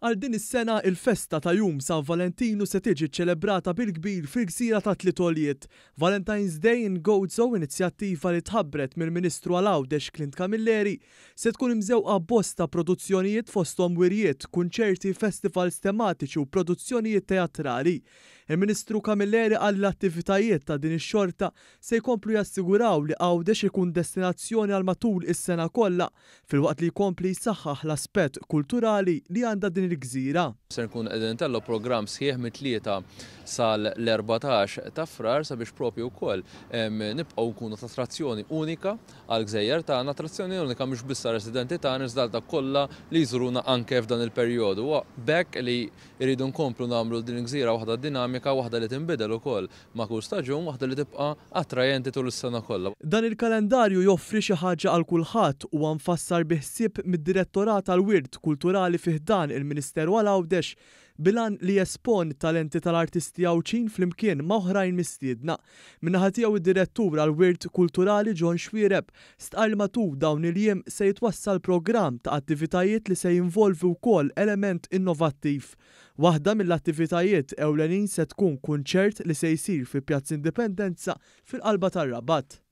Għal din is-sena il-festa ta' Jum San Valentinu se tiġi ċċelebrata bil-kbir fil-Gżira ta' Tlitoljiet. Valentine's Day in Gozo, inizjattiva li tħabbret mill-Ministru għal-Għawdex Clint Camilleri, se tkun imżewqa bosta produzzjonijiet fosthom wirjiet, kunċerti, festivals tematiċi u produzzjonijiet teatrali. Il-Ministru Camilleri qal l-attivitajiet ta' din ix-xorta se jkomplu jassiguraw li Għawdex ikun destinazzjoni għal matul is-sena kollha, filwaqt li jkompli jsaħħaħ l-aspett kulturali li għandha din il-gżira. Se nkun qegħdin tellu programm sħiħ mit-3 sal-14 ta' frar sabiex propju wkoll nibqgħu nkunu ta' attrazzjoni unika għal gżejjer tagħna, attrazzjoni unika mhux biss residenti tagħna iżda dak kollha li jżuruna anke f'dan il-perjodu. Bekk li jridu nkomplu nagħmlu din il-gżira waħda dinamika, waħda li tinbidel ukoll ma' kull staġun, waħda li tibqa' attrajenti tul is-sena kollha. Dan il-kalendarju joffri xi ħaġa għal kulħadd u nfassar bi ħsieb mid-Direttorat tal-Wirt Kulturali fih dan il-Ministeru għal-Għawdex bilan li jespon talenti tal-artisti Għawċin flimkien ma' oħrajn mistiedna. Min-naħa tiegħu id-Direttur għall-Wirt Kulturali John Xwiereb stqarr matul dawn il-jiem se jitwassal programm ta' attivitajiet li se jinvolvi wkoll element innovattiv. Waħda mill-attivitajiet ewlenin se tkun kunċert li se jsir fi Pjazz Indipendenza fil-qalba tar-Rabat.